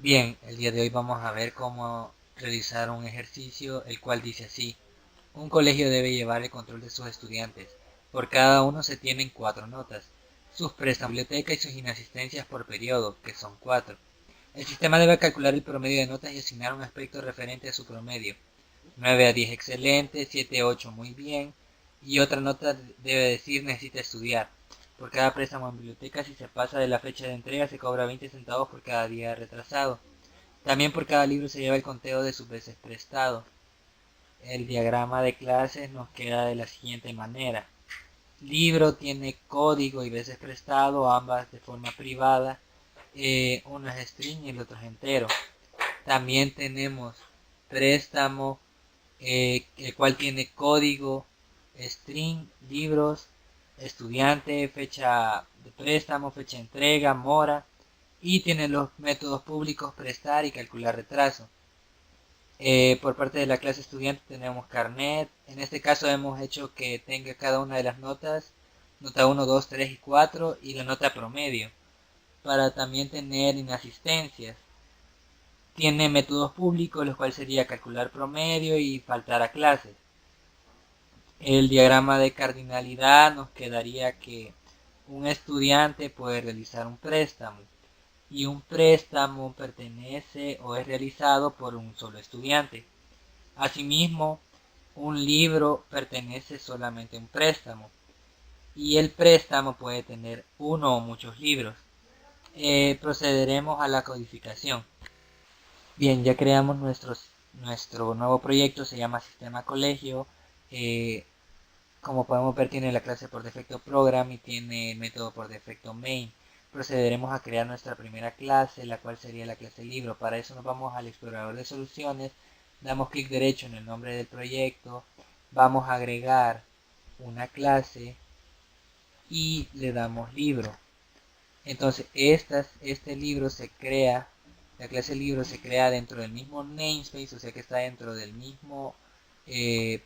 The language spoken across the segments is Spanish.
Bien, el día de hoy vamos a ver cómo realizar un ejercicio el cual dice así. Un colegio debe llevar el control de sus estudiantes. Por cada uno se tienen 4 notas. Sus préstamos, biblioteca y sus inasistencias por periodo, que son 4. El sistema debe calcular el promedio de notas y asignar un aspecto referente a su promedio. 9 a 10 excelente, 7 a 8 muy bien, y otra nota debe decir necesita estudiar. Por cada préstamo en biblioteca, si se pasa de la fecha de entrega, se cobra 20 centavos por cada día retrasado. También por cada libro se lleva el conteo de sus veces prestado. El diagrama de clases nos queda de la siguiente manera. Libro tiene código y veces prestado, ambas de forma privada. Uno es string y el otro es entero. También tenemos préstamo, el cual tiene código, string, libros, estudiante, fecha de préstamo, fecha de entrega, mora, y tiene los métodos públicos prestar y calcular retraso. Por parte de la clase estudiante tenemos carnet. En este caso hemos hecho que tenga cada una de las notas, nota 1, 2, 3 y 4 y la nota promedio, para también tener inasistencias. Tiene métodos públicos, los cuales sería calcular promedio y faltar a clases. El diagrama de cardinalidad nos quedaría que un estudiante puede realizar un préstamo y un préstamo pertenece o es realizado por un solo estudiante. Asimismo, un libro pertenece solamente a un préstamo y el préstamo puede tener uno o muchos libros. Procederemos a la codificación. Bien, ya creamos nuestro nuevo proyecto, se llama Sistema Colegio. Eh, Como podemos ver, tiene la clase por defecto Program y tiene el método por defecto Main. Procederemos a crear nuestra primera clase, la cual sería la clase libro. Para eso nos vamos al explorador de soluciones, damos clic derecho en el nombre del proyecto, vamos a agregar una clase y le damos libro. Entonces este libro se crea, la clase libro se crea dentro del mismo namespace, o sea que está dentro del mismo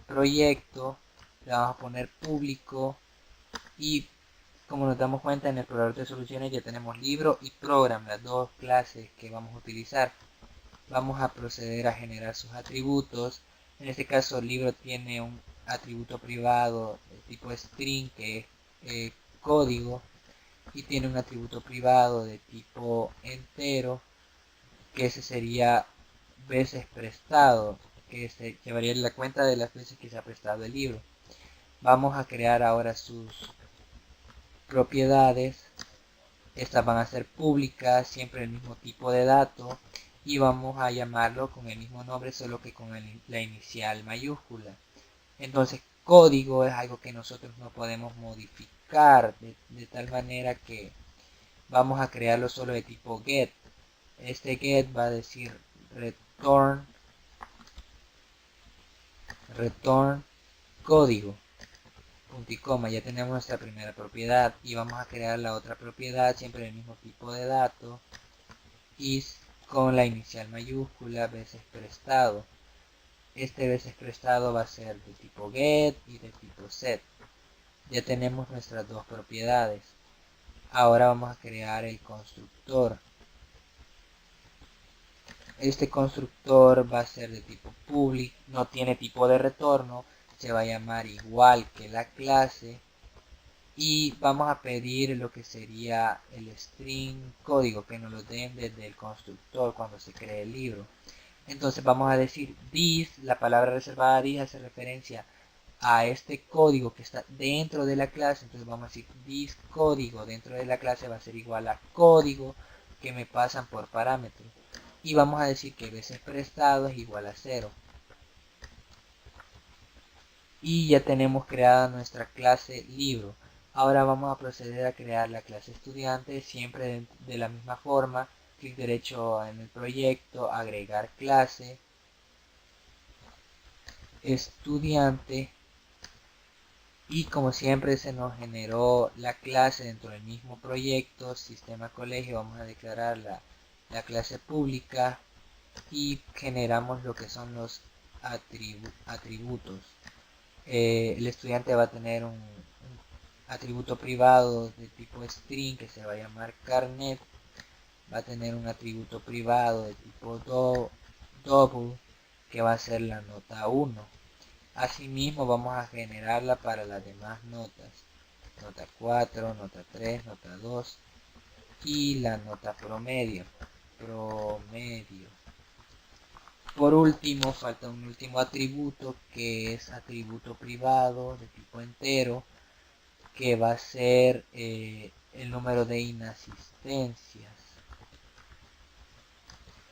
proyecto. Le vamos a poner público y como nos damos cuenta en el explorador de soluciones ya tenemos libro y program, las dos clases que vamos a utilizar. Vamos a proceder a generar sus atributos. En este caso el libro tiene un atributo privado de tipo string que es código y tiene un atributo privado de tipo entero que ese sería veces prestado, que se llevaría la cuenta de las veces que se ha prestado el libro. Vamos a crear ahora sus propiedades. Estas van a ser públicas, siempre el mismo tipo de dato y vamos a llamarlo con el mismo nombre solo que con la inicial mayúscula. Entonces código es algo que nosotros no podemos modificar de tal manera que vamos a crearlo solo de tipo get. Este get va a decir return código, punto y coma. Ya tenemos nuestra primera propiedad y vamos a crear la otra propiedad siempre del mismo tipo de dato y con la inicial mayúscula veces prestado. Este veces prestado va a ser de tipo get y de tipo set. Ya tenemos nuestras dos propiedades. Ahora vamos a crear el constructor. Este constructor va a ser de tipo public, no tiene tipo de retorno, se va a llamar igual que la clase y vamos a pedir lo que sería el string código que nos lo den desde el constructor cuando se cree el libro. Entonces vamos a decir this, la palabra reservada this hace referencia a este código que está dentro de la clase. Entonces vamos a decir this código dentro de la clase va a ser igual a código que me pasan por parámetro. Y vamos a decir que veces prestado es igual a 0. Y ya tenemos creada nuestra clase libro. Ahora vamos a proceder a crear la clase estudiante siempre de la misma forma. Clic derecho en el proyecto, agregar clase, estudiante y como siempre se nos generó la clase dentro del mismo proyecto, sistema colegio, vamos a declarar la clase pública y generamos lo que son los atributos. El estudiante va a tener un atributo privado de tipo string que se va a llamar carnet, va a tener un atributo privado de tipo double, que va a ser la nota 1. Asimismo vamos a generarla para las demás notas. Nota 4, nota 3, nota 2 y la nota promedio. Por último, falta un último atributo que es atributo privado de tipo entero, que va a ser el número de inasistencias.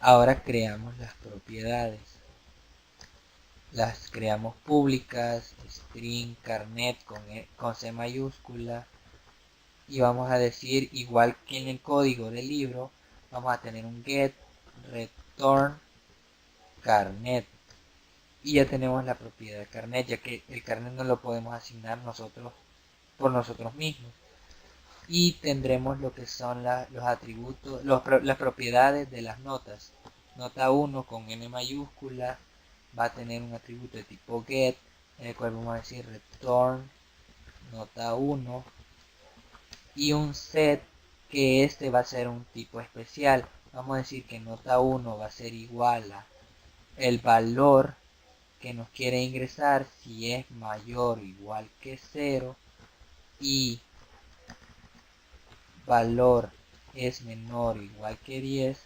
Ahora creamos las propiedades. Las creamos públicas, string, carnet con C mayúscula, y vamos a decir, igual que en el código del libro, vamos a tener un get return carnet, y ya tenemos la propiedad carnet, ya que el carnet no lo podemos asignar nosotros por nosotros mismos. Y tendremos lo que son los atributos, las propiedades de las notas. Nota 1 con N mayúscula va a tener un atributo de tipo get, en el cual vamos a decir return nota 1, y un set, que este va a ser un tipo especial. Vamos a decir que nota 1 va a ser igual a el valor que nos quiere ingresar si es mayor o igual que 0 y valor es menor o igual que 10.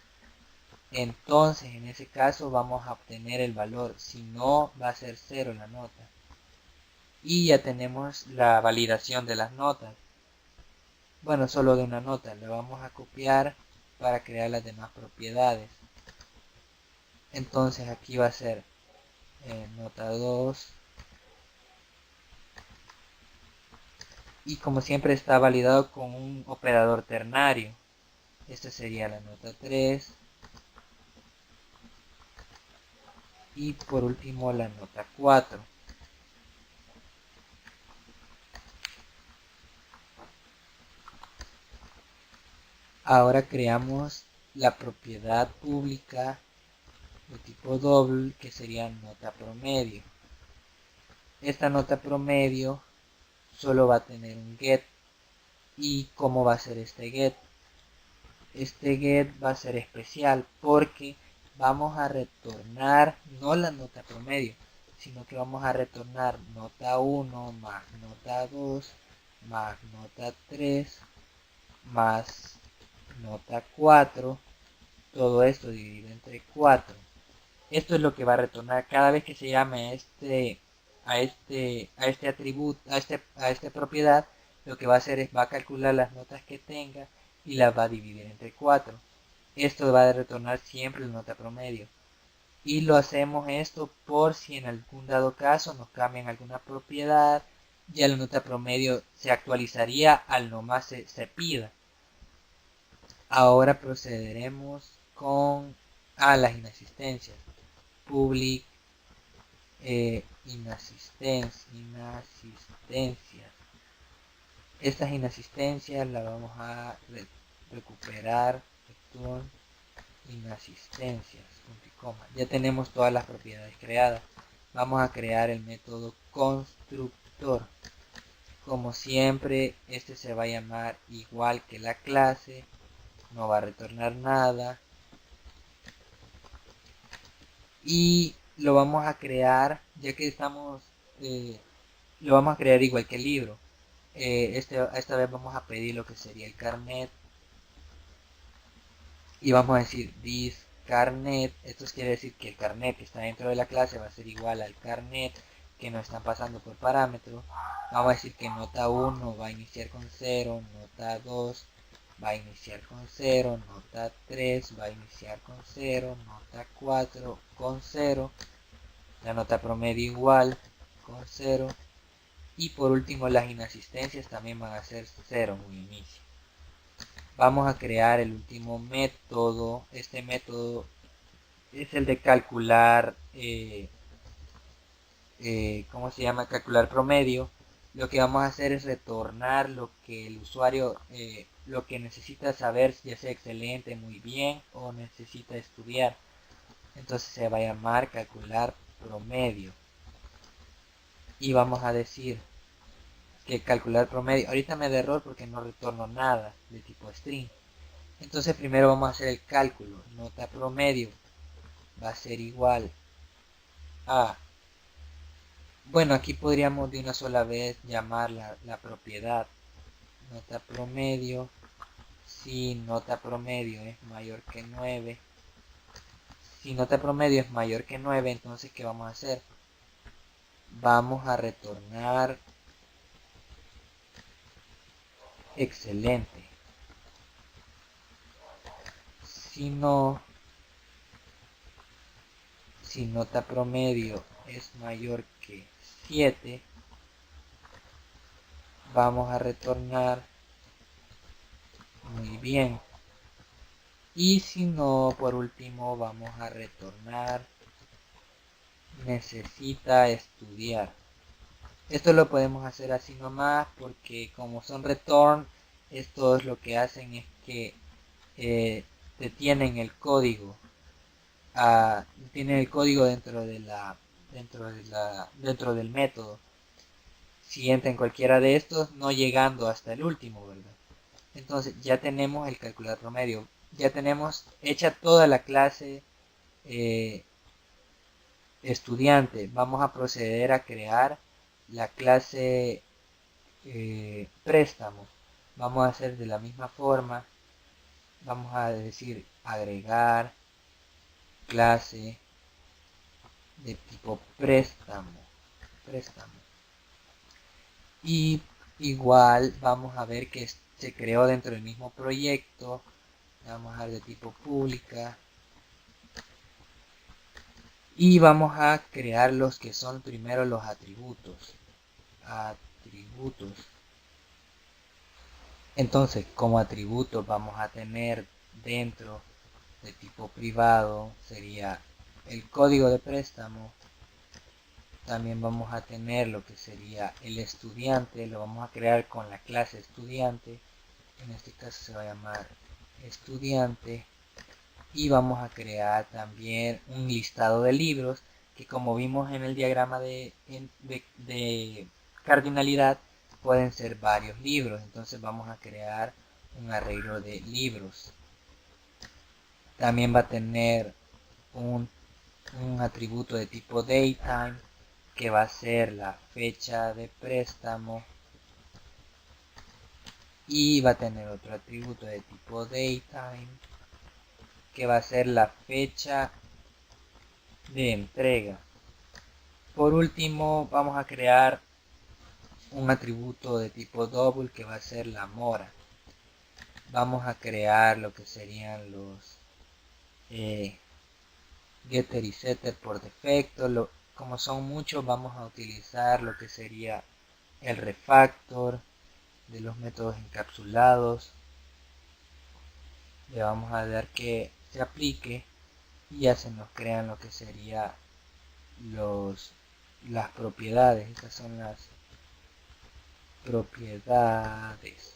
Entonces en ese caso vamos a obtener el valor, si no va a ser 0 la nota. Y ya tenemos la validación de las notas. Bueno, solo de una nota, la vamos a copiar para crear las demás propiedades. Entonces aquí va a ser nota 2, y como siempre está validado con un operador ternario. Esta sería la nota 3 y por último la nota 4. Ahora creamos la propiedad pública de tipo double, que sería nota promedio. Esta nota promedio solo va a tener un get. ¿Y cómo va a ser este get? Este get va a ser especial porque vamos a retornar no la nota promedio, sino que vamos a retornar nota 1 más nota 2 más nota 3 más nota 4, todo esto dividido entre 4. Esto es lo que va a retornar cada vez que se llame a este atributo, a esta propiedad. Lo que va a hacer es va a calcular las notas que tenga y las va a dividir entre 4. Esto va a retornar siempre la nota promedio. Y lo hacemos esto por si en algún dado caso nos cambian alguna propiedad, ya la nota promedio se actualizaría al nomás se pida. Ahora procederemos con las inasistencias. Public inasistencias. Estas inasistencias las vamos a recuperar. Return inasistencias. Ya tenemos todas las propiedades creadas. Vamos a crear el método constructor. Como siempre, este se va a llamar igual que la clase. No va a retornar nada. Y lo vamos a crear, ya que estamos, lo vamos a crear igual que el libro. Esta vez vamos a pedir lo que sería el carnet. Y vamos a decir this carnet. Esto quiere decir que el carnet que está dentro de la clase va a ser igual al carnet que nos están pasando por parámetro. Vamos a decir que nota 1 va a iniciar con 0, nota 2 va a iniciar con 0, nota 3 va a iniciar con 0, nota 4 con 0, la nota promedio igual con 0, y por último las inasistencias también van a ser 0 en un inicio. Vamos a crear el último método. Este método es el de calcular, ¿cómo se llama? Calcular promedio. Lo que vamos a hacer es retornar lo que el usuario, lo que necesita saber, ya sea excelente, muy bien o necesita estudiar. Entonces se va a llamar calcular promedio. Y vamos a decir que calcular promedio, ahorita me da error porque no retorno nada de tipo string. Entonces primero vamos a hacer el cálculo. Nota promedio va a ser igual a... Bueno, aquí podríamos de una sola vez llamar la propiedad. Nota promedio. Si nota promedio es mayor que 9. Si nota promedio es mayor que 9, entonces ¿qué vamos a hacer? Vamos a retornar excelente. Si no, si nota promedio es mayor que 7, vamos a retornar muy bien. Y si no, por último, vamos a retornar necesita estudiar. Esto lo podemos hacer así nomás porque como son return, esto es lo que hacen es que detienen el código. Tienen el código dentro del método. Si entra en cualquiera de estos, no llegando hasta el último, ¿verdad? Entonces ya tenemos el calculador promedio. Ya tenemos hecha toda la clase estudiante. Vamos a proceder a crear la clase préstamo. Vamos a hacer de la misma forma. Vamos a decir agregar clase de tipo préstamo. Y igual vamos a ver que se creó dentro del mismo proyecto. Vamos a dar de tipo pública. Y vamos a crear los que son primero los atributos. Entonces, como atributos vamos a tener dentro de tipo privado, sería el código de préstamo. También vamos a tener lo que sería el estudiante, lo vamos a crear con la clase estudiante. En este caso se va a llamar estudiante. Y vamos a crear también un listado de libros que, como vimos en el diagrama de cardinalidad, pueden ser varios libros. Entonces vamos a crear un arreglo de libros. También va a tener un atributo de tipo datetime que va a ser la fecha de préstamo, y va a tener otro atributo de tipo datetime que va a ser la fecha de entrega. Por último vamos a crear un atributo de tipo double que va a ser la mora. Vamos a crear lo que serían los getter y setter por defecto. Como son muchos, vamos a utilizar lo que sería el refactor de los métodos encapsulados. Le vamos a dar que se aplique y ya se nos crean lo que sería las propiedades. Estas son las propiedades.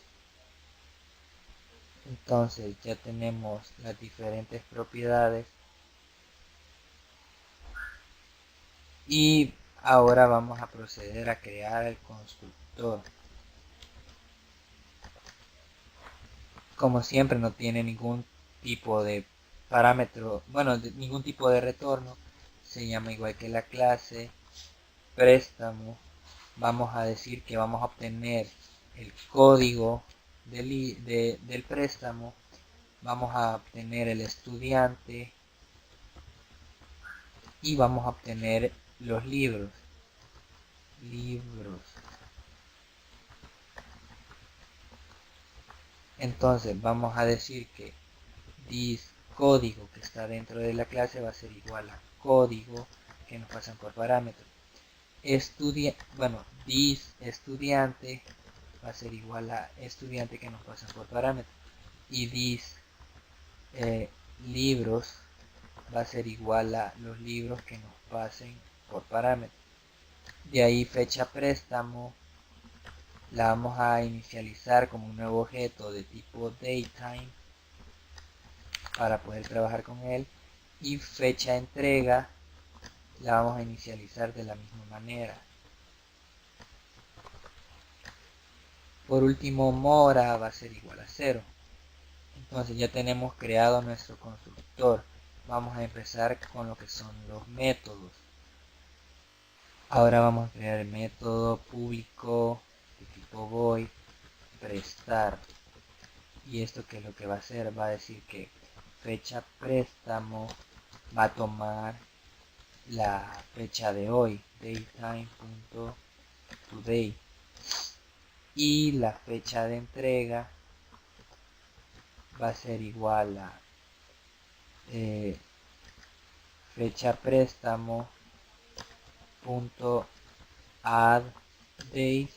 Entonces ya tenemos las diferentes propiedades y ahora vamos a proceder a crear el constructor. Como siempre no tiene ningún tipo de parámetro, bueno, ningún tipo de retorno. Se llama igual que la clase préstamo. Vamos a decir que vamos a obtener el código del préstamo. Vamos a obtener el estudiante y vamos a obtener los libros. Entonces vamos a decir que this código que está dentro de la clase va a ser igual a código que nos pasan por parámetro. This estudiante va a ser igual a estudiante que nos pasan por parámetro. Y this libros va a ser igual a los libros que nos pasen por parámetro. De ahí fecha préstamo la vamos a inicializar como un nuevo objeto de tipo datetime para poder trabajar con él, y fecha entrega la vamos a inicializar de la misma manera. Por último, mora va a ser igual a 0. Entonces ya tenemos creado nuestro constructor. Vamos a empezar con lo que son los métodos. Ahora vamos a crear el método público de tipo void prestar. Y esto que es lo que va a hacer, va a decir que fecha préstamo va a tomar la fecha de hoy, datetime.today, y la fecha de entrega va a ser igual a fecha préstamo punto add days,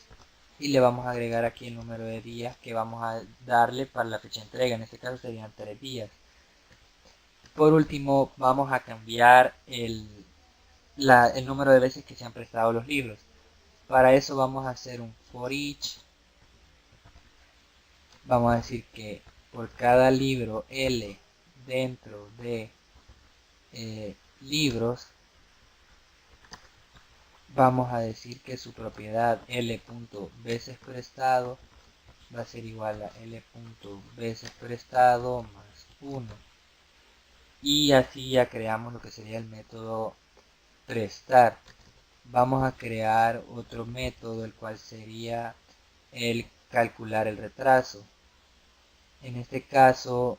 y le vamos a agregar aquí el número de días que vamos a darle para la fecha de entrega. En este caso serían 3 días. Por último, vamos a cambiar el número de veces que se han prestado los libros. Para eso vamos a hacer un for each. Vamos a decir que por cada libro L dentro de libros, vamos a decir que su propiedad L.veces prestado va a ser igual a L.veces prestado más 1. Y así ya creamos lo que sería el método prestar. Vamos a crear otro método, el cual sería el calcular el retraso. En este caso,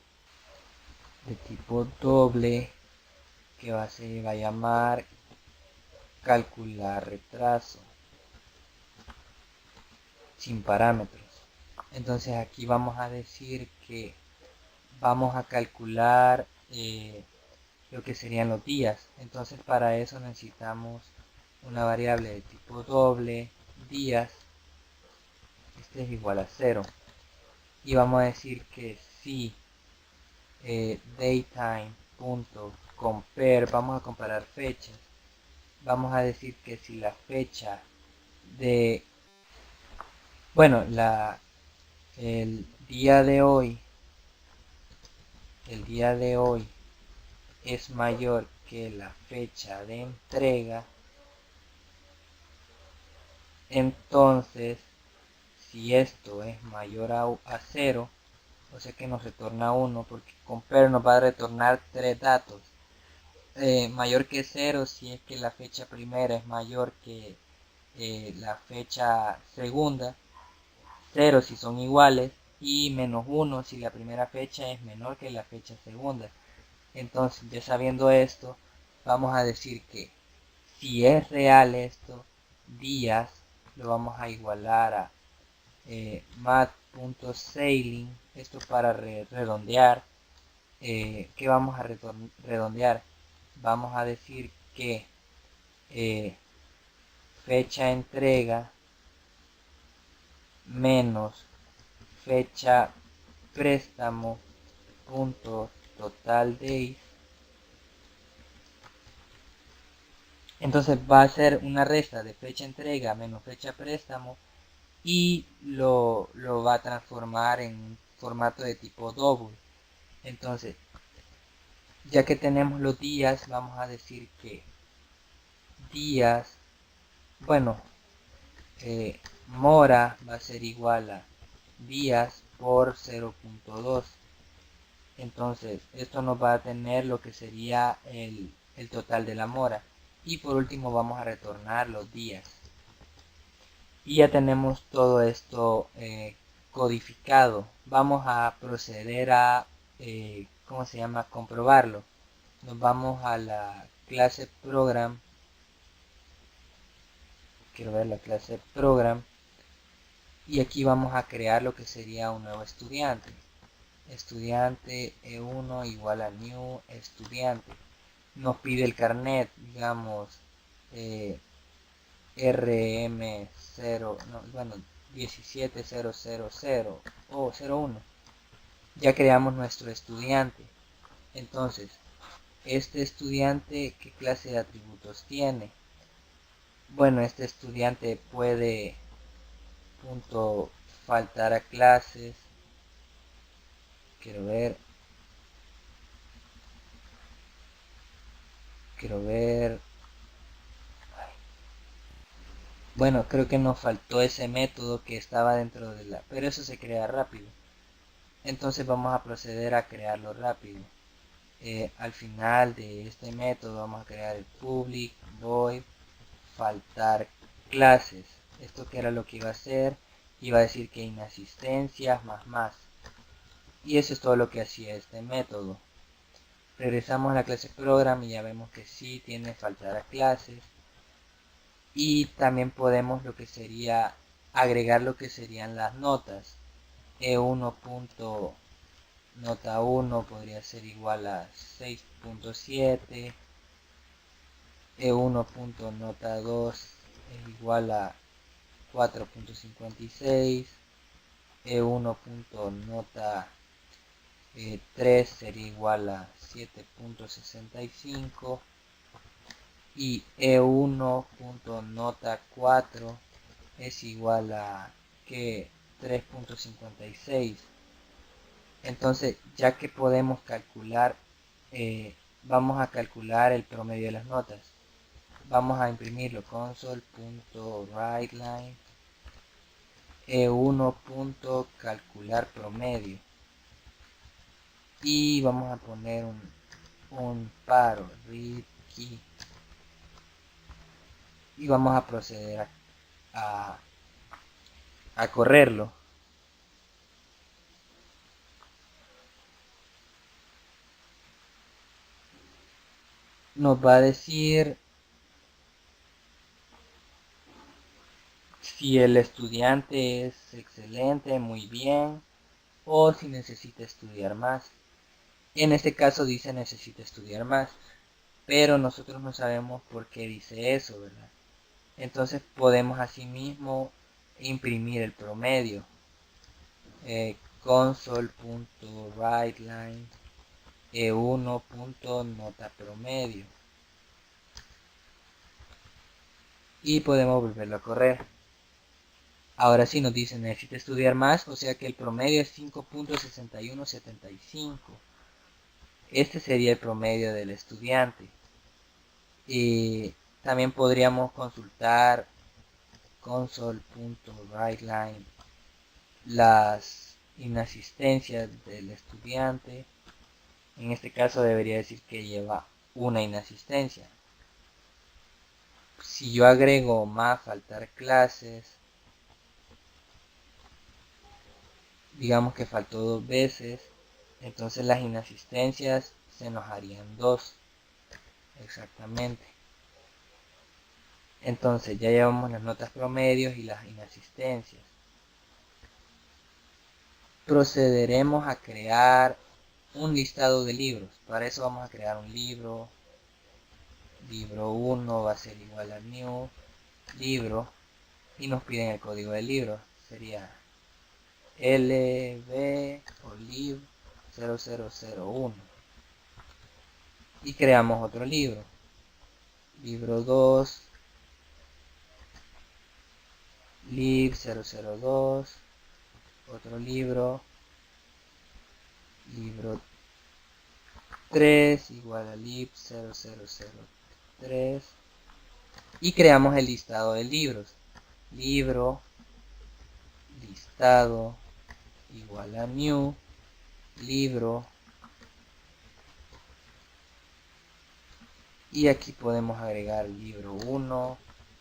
de tipo doble, que se va a llamar calcular retraso sin parámetros. Entonces aquí vamos a decir que vamos a calcular lo que serían los días. Entonces para eso necesitamos una variable de tipo doble días. Este es igual a 0. Y vamos a decir que si datetime.compare, vamos a comparar fechas. Vamos a decir que si la fecha de, bueno, el día de hoy, es mayor que la fecha de entrega, entonces si esto es mayor a 0, o sea que nos retorna 1, porque compare nos va a retornar 3 datos. Mayor que 0 si es que la fecha primera es mayor que la fecha segunda, 0 si son iguales, y menos 1 si la primera fecha es menor que la fecha segunda. Entonces, ya sabiendo esto, vamos a decir que si es real esto, días lo vamos a igualar a mat.sailing, esto para redondear. ¿Qué vamos a redondear? Vamos a decir que fecha entrega menos fecha préstamo punto total days. Entonces va a ser una resta de fecha entrega menos fecha préstamo, y lo va a transformar en un formato de tipo double. Entonces, ya que tenemos los días, vamos a decir que días, bueno, mora va a ser igual a días por 0.2. Entonces esto nos va a tener lo que sería el total de la mora. Y por último vamos a retornar los días. Y ya tenemos todo esto codificado. Vamos a proceder a ¿cómo se llama? Comprobarlo. Nos vamos a la clase program. Quiero ver la clase program. Y aquí vamos a crear lo que sería un nuevo estudiante. Estudiante E1 igual a new estudiante. Nos pide el carnet, digamos RM0, no, bueno, 17000 o 01. Ya creamos nuestro estudiante. Entonces, este estudiante, ¿qué clase de atributos tiene? Bueno, este estudiante puede faltar a clases. Quiero ver. Bueno, creo que nos faltó ese método que estaba dentro de la... Pero eso se crea rápido. Entonces vamos a proceder a crearlo rápido. Al final de este método vamos a crear el public void faltar clases. Esto que era lo que iba a hacer, iba a decir que inasistencias más. Y eso es todo lo que hacía este método. Regresamos a la clase program y ya vemos que sí tiene faltar a clases. Y también podemos lo que sería agregar lo que serían las notas. E1. Nota 1 podría ser igual a 6.7. E1. Nota 2 es igual a 4.56. E1. Nota 3 sería igual a 7.65. Y E1. Nota 4 es igual a que 3.56. Entonces, ya que podemos calcular, vamos a calcular el promedio de las notas. Vamos a imprimirlo, console.writeLine E1. Calcular promedio. Y vamos a poner un paro, read key. Y vamos a proceder a correrlo. Nos va a decir si el estudiante es excelente, muy bien, o si necesita estudiar más. En este caso dice necesita estudiar más, pero nosotros no sabemos por qué dice eso, ¿verdad? Entonces podemos asimismo imprimir el promedio. Console.writeLine E1. Nota promedio. Y podemos volverlo a correr. Ahora sí nos dice necesita estudiar más, o sea que el promedio es 5.6175. Este sería el promedio del estudiante. Y también podríamos consultar console.writeLine las inasistencias del estudiante. En este caso debería decir que lleva una inasistencia. Si yo agrego más faltar clases, digamos que faltó 2 veces, entonces las inasistencias se nos harían 2 exactamente. Entonces ya llevamos las notas promedios y las inasistencias. Procederemos a crear un listado de libros. Para eso vamos a crear un libro. Libro 1 va a ser igual a new libro y nos piden el código del libro. Sería lb o lib 0001 y creamos otro libro. Libro 2 lib 002, otro libro, libro 3 igual a lib 0003 y creamos el listado de libros. Libro listado igual a new libro, y aquí podemos agregar libro 1,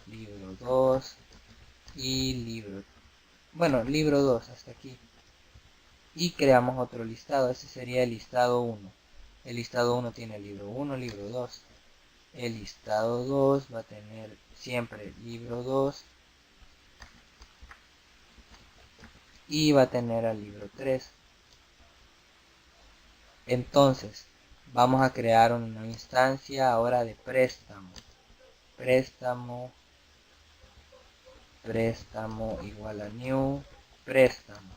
libro 2 y libro 2 hasta aquí, y creamos otro listado. Ese sería el listado 1. El listado 1 tiene libro 1, libro 2. El listado 2 va a tener siempre libro 2 y va a tener al libro 3. Entonces vamos a crear una instancia ahora de préstamo. Préstamo igual a new préstamo.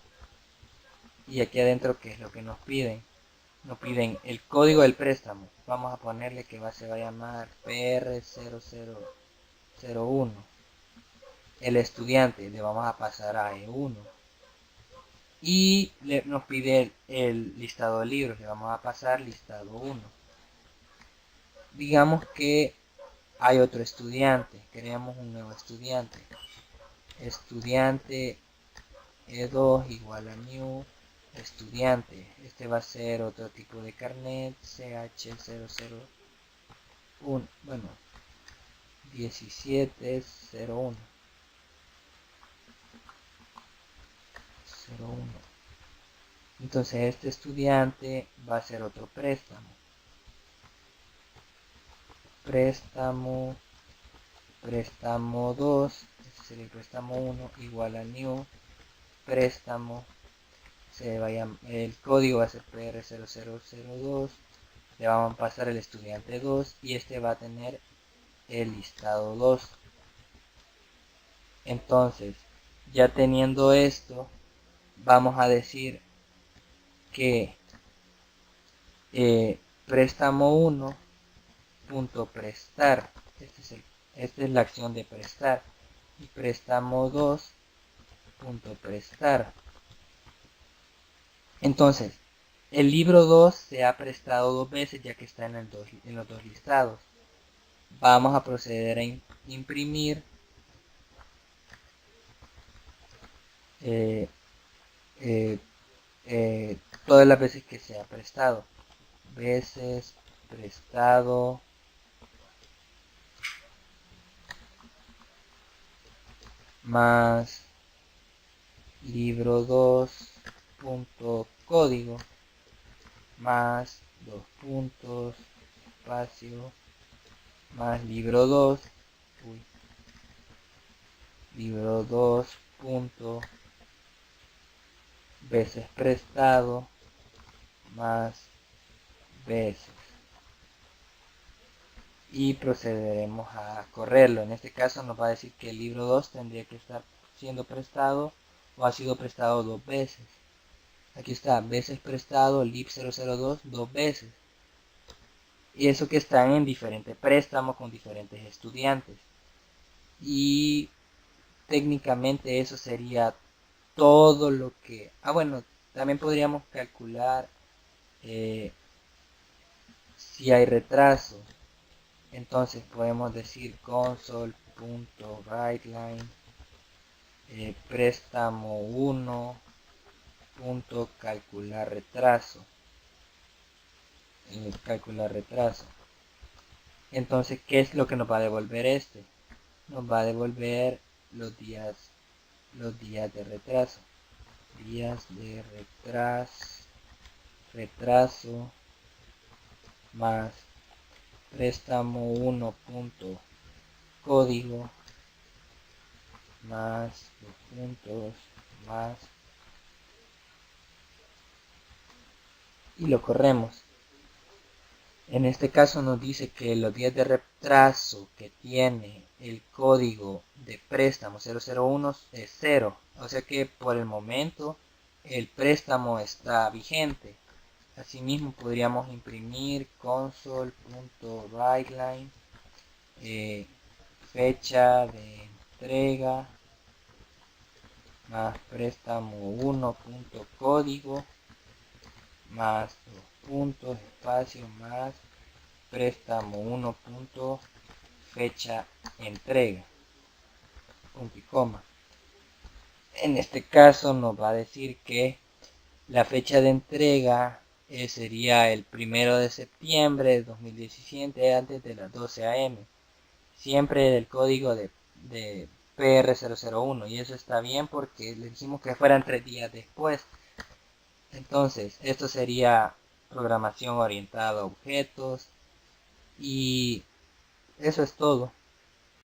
Y aquí adentro, ¿qué es lo que nos piden? Nos piden el código del préstamo. Vamos a ponerle que se va a llamar PR0001. El estudiante le vamos a pasar a E1. Y nos pide el listado de libros. Le vamos a pasar listado 1. Digamos que hay otro estudiante. Creamos un nuevo estudiante. Estudiante E2 igual a new estudiante. Este va a ser otro tipo de carnet, CH001, bueno, 1701. 01. Entonces este estudiante va a hacer otro préstamo. Préstamo 2, este sería el préstamo 1, igual a new, préstamo, el código va a ser PR0002, le vamos a pasar el estudiante 2 y este va a tener el listado 2. Entonces, ya teniendo esto, vamos a decir que préstamo 1 punto prestar, esta es la acción de prestar, y préstamo 2 punto prestar. Entonces, el libro 2 se ha prestado 2 veces ya que está en los dos listados. Vamos a proceder a imprimir todas las veces que se ha prestado. Veces prestado más libro 2 punto código más 2 puntos espacio más libro 2 libro 2 punto veces prestado más veces, y procederemos a correrlo. En este caso nos va a decir que el libro 2 tendría que estar siendo prestado o ha sido prestado 2 veces. Aquí está, veces prestado, lib002 2 veces. Y eso que están en diferentes préstamos con diferentes estudiantes. Y técnicamente eso sería todo lo que... bueno, también podríamos calcular si hay retraso. Entonces podemos decir console.writeLine préstamo 1 punto calcular retraso. Calcular retraso. Entonces, ¿qué es lo que nos va a devolver este? Nos va a devolver los días de retraso. Días de retraso más préstamo 1 punto código más 2 puntos más, y lo corremos. En este caso nos dice que los días de retraso que tiene el código de préstamo 001 es 0. O sea que por el momento el préstamo está vigente. Asimismo podríamos imprimir console.writeLine fecha de entrega más préstamo 1.código más 2 puntos espacio más préstamo 1. Fecha entrega punto y coma. En este caso nos va a decir que la fecha de entrega sería el 1 de septiembre de 2017 antes de las 12 am, siempre del código de PR001, y eso está bien porque le dijimos que fueran 3 días después. Entonces, esto sería programación orientada a objetos, y eso es todo.